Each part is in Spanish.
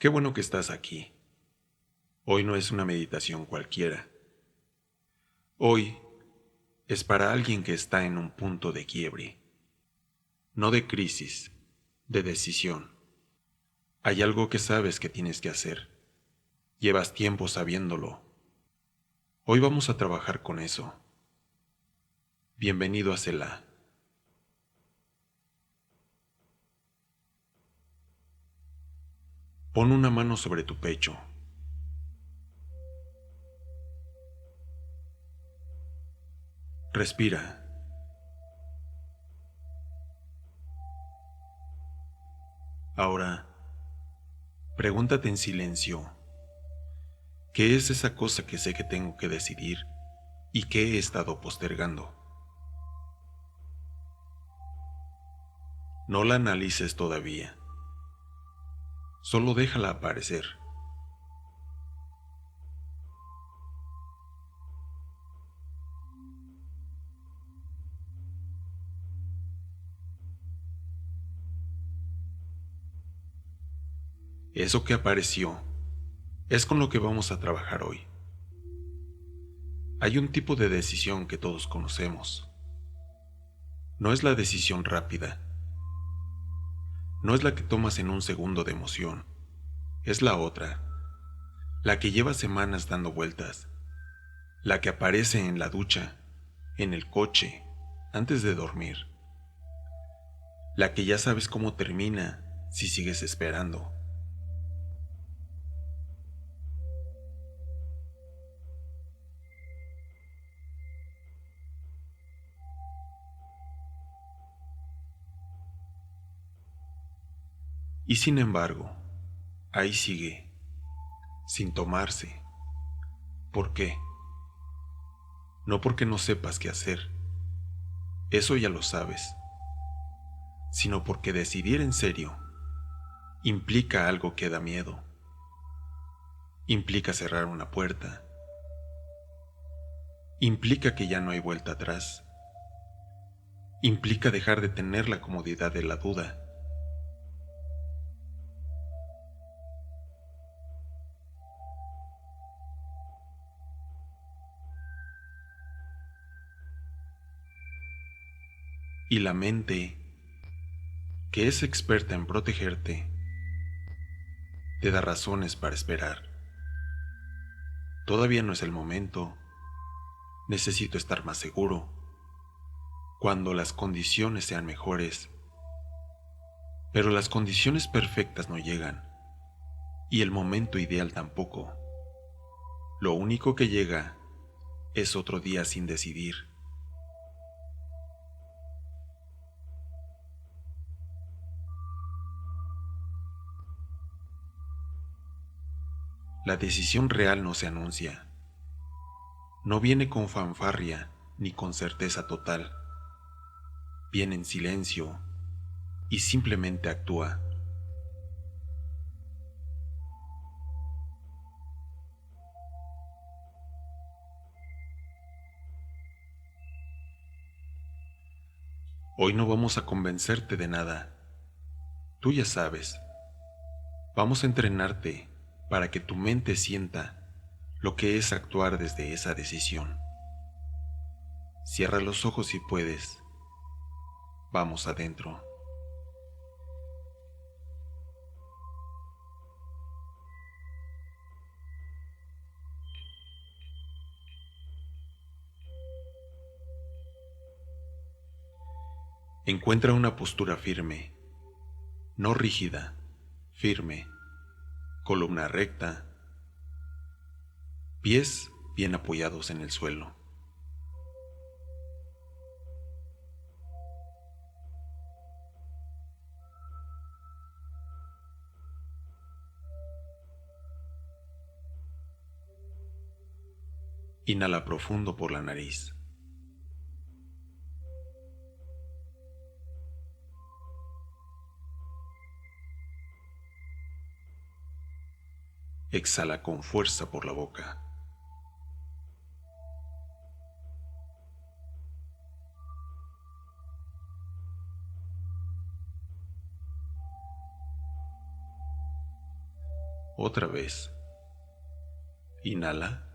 Qué bueno que estás aquí. Hoy no es una meditación cualquiera. Hoy es para alguien que está en un punto de quiebre, no de crisis, de decisión. Hay algo que sabes que tienes que hacer. Llevas tiempo sabiéndolo. Hoy vamos a trabajar con eso. Bienvenido a Selah. Pon una mano sobre tu pecho. Respira. Ahora, pregúntate en silencio, ¿qué es esa cosa que sé que tengo que decidir y que he estado postergando? No la analices todavía. Solo déjala aparecer. Eso que apareció es con lo que vamos a trabajar hoy. Hay un tipo de decisión que todos conocemos. No es la decisión rápida. No es la que tomas en un segundo de emoción. Es la otra, la que lleva semanas dando vueltas, la que aparece en la ducha, en el coche, antes de dormir, la que ya sabes cómo termina si sigues esperando. Y sin embargo, ahí sigue, sin tomarse. ¿Por qué? No porque no sepas qué hacer, eso ya lo sabes, sino porque decidir en serio implica algo que da miedo, implica cerrar una puerta, implica que ya no hay vuelta atrás, implica dejar de tener la comodidad de la duda. Y la mente, que es experta en protegerte, te da razones para esperar. Todavía no es el momento, necesito estar más seguro. Cuando las condiciones sean mejores, pero las condiciones perfectas no llegan, y el momento ideal tampoco. Lo único que llega es otro día sin decidir. La decisión real no se anuncia, no viene con fanfarria ni con certeza total, viene en silencio y simplemente actúa. Hoy no vamos a convencerte de nada, tú ya sabes, vamos a entrenarte para que tu mente sienta lo que es actuar desde esa decisión. Cierra los ojos si puedes, vamos adentro. Encuentra una postura firme, no rígida, firme, columna recta, pies bien apoyados en el suelo. Inhala profundo por la nariz. Exhala con fuerza por la boca. Otra vez. Inhala.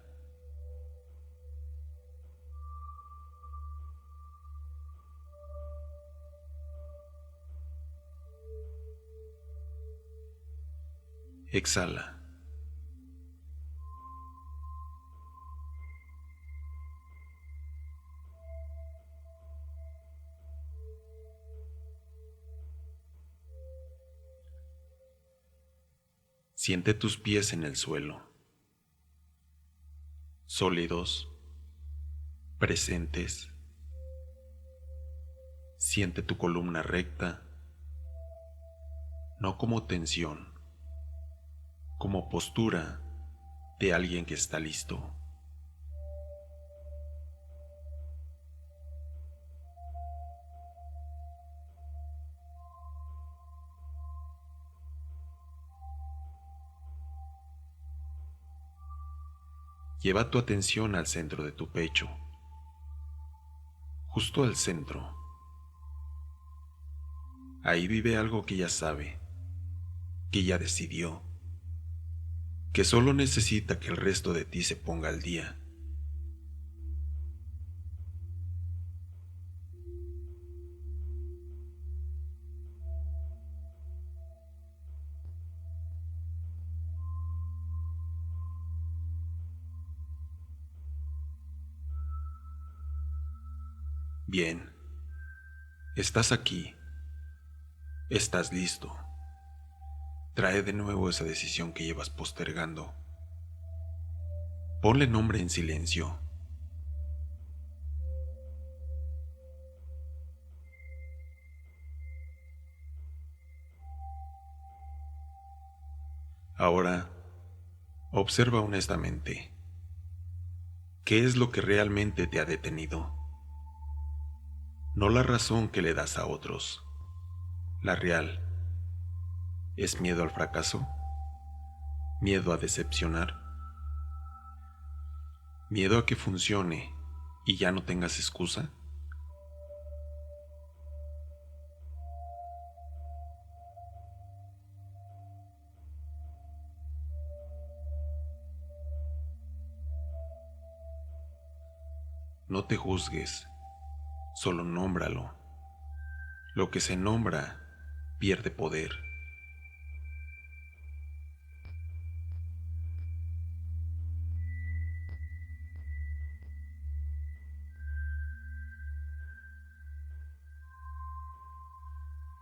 Exhala. Siente tus pies en el suelo, sólidos, presentes. Siente tu columna recta, no como tensión, como postura de alguien que está listo. Lleva tu atención al centro de tu pecho, justo al centro. Ahí vive algo que ya sabe, que ya decidió, que solo necesita que el resto de ti se ponga al día. Bien, estás aquí, estás listo. Trae de nuevo esa decisión que llevas postergando. Ponle nombre en silencio. Ahora, observa honestamente. ¿Qué es lo que realmente te ha detenido? No la razón que le das a otros. La real. ¿Es miedo al fracaso? ¿Miedo a decepcionar? ¿Miedo a que funcione y ya no tengas excusa? No te juzgues, solo nómbralo. Lo que se nombra pierde poder.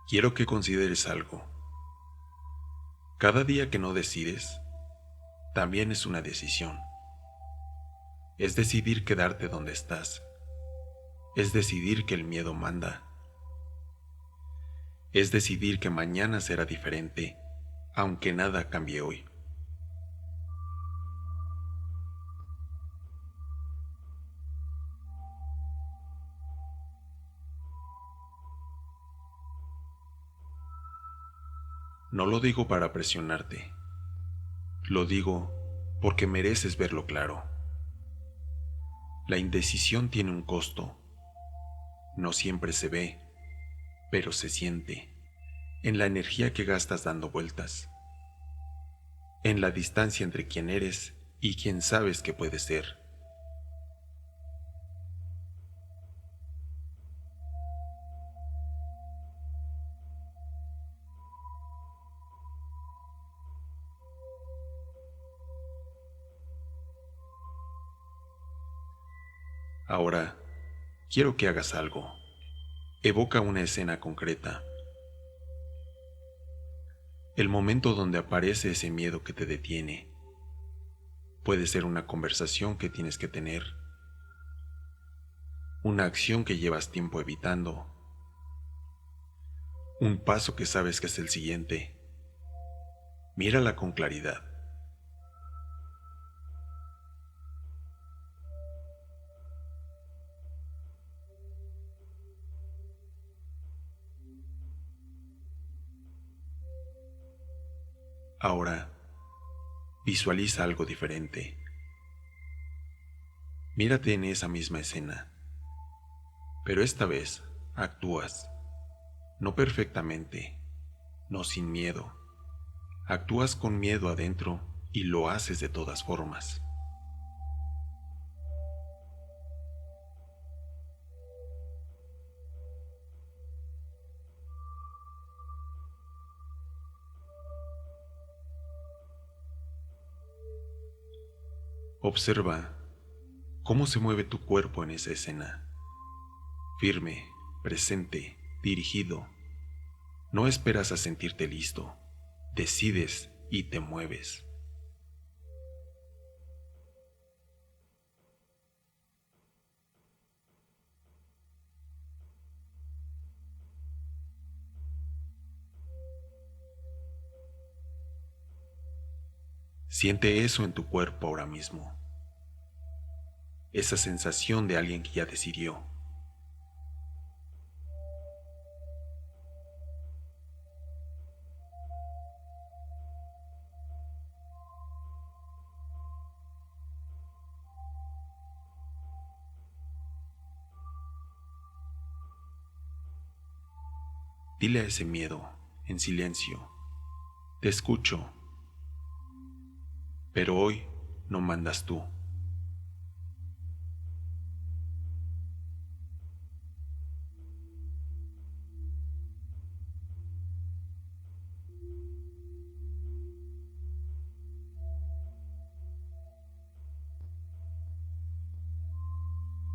Quiero que consideres algo. Cada día que no decides, también es una decisión. Es decidir quedarte donde estás. Es decidir que el miedo manda. Es decidir que mañana será diferente, aunque nada cambie hoy. No lo digo para presionarte. Lo digo porque mereces verlo claro. La indecisión tiene un costo. No siempre se ve, pero se siente. En la energía que gastas dando vueltas. En la distancia entre quién eres y quién sabes que puedes ser. Ahora, quiero que hagas algo. Evoca una escena concreta. El momento donde aparece ese miedo que te detiene. Puede ser una conversación que tienes que tener, una acción que llevas tiempo evitando, un paso que sabes que es el siguiente. Mírala con claridad. Ahora, visualiza algo diferente. Mírate en esa misma escena, pero esta vez actúas, no perfectamente, no sin miedo, Actúas con miedo adentro y lo haces de todas formas. Observa cómo se mueve tu cuerpo en esa escena. Firme, presente, dirigido. No esperas a sentirte listo. Decides y te mueves. Siente eso en tu cuerpo ahora mismo. Esa sensación de alguien que ya decidió. Dile a ese miedo, en silencio, te escucho, pero hoy no mandas tú.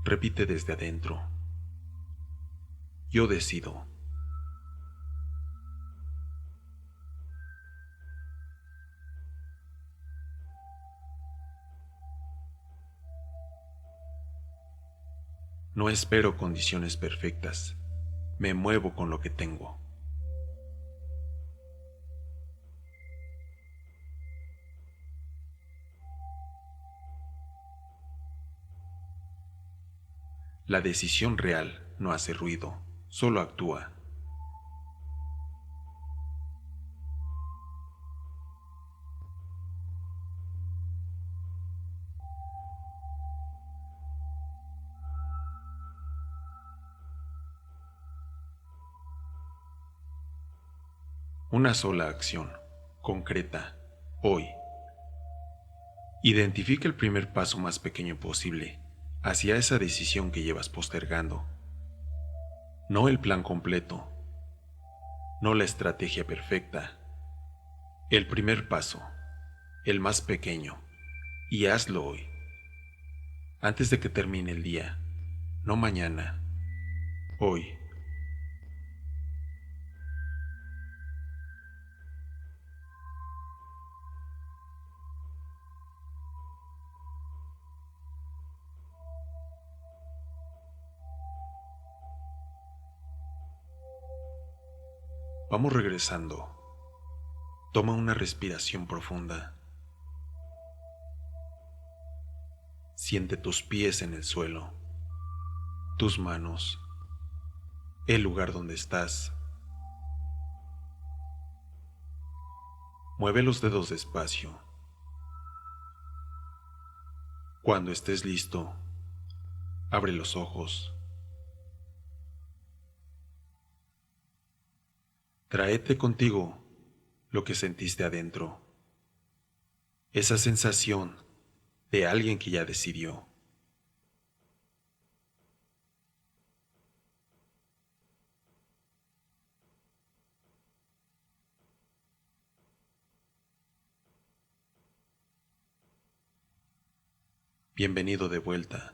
Repite desde adentro. Yo decido. No espero condiciones perfectas. Me muevo con lo que tengo. La decisión real no hace ruido, solo actúa. Una sola acción, concreta, hoy. Identifica el primer paso más pequeño posible hacia esa decisión que llevas postergando. No el plan completo, no la estrategia perfecta. El primer paso, el más pequeño, y hazlo hoy, antes de que termine el día, no mañana, hoy. Vamos regresando. Toma una respiración profunda. Siente tus pies en el suelo, tus manos, el lugar donde estás. Mueve los dedos despacio. Cuando estés listo, abre los ojos. Tráete contigo lo que sentiste adentro, esa sensación de alguien que ya decidió. Bienvenido de vuelta.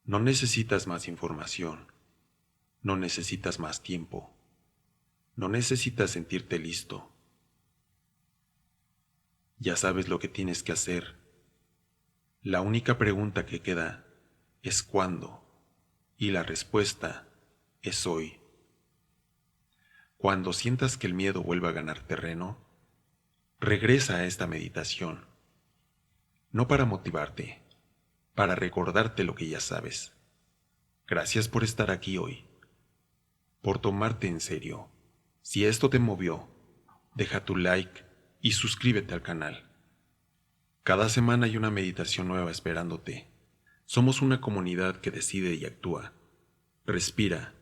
No necesitas más información, no necesitas más tiempo, no necesitas sentirte listo. Ya sabes lo que tienes que hacer. La única pregunta que queda es ¿cuándo? Y la respuesta es hoy. Cuando sientas que el miedo vuelva a ganar terreno, regresa a esta meditación, no para motivarte, para recordarte lo que ya sabes. Gracias por estar aquí hoy, por tomarte en serio. Si esto te movió, deja tu like y suscríbete al canal. Cada semana hay una meditación nueva esperándote. Somos una comunidad que decide y actúa. Respira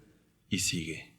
y sigue.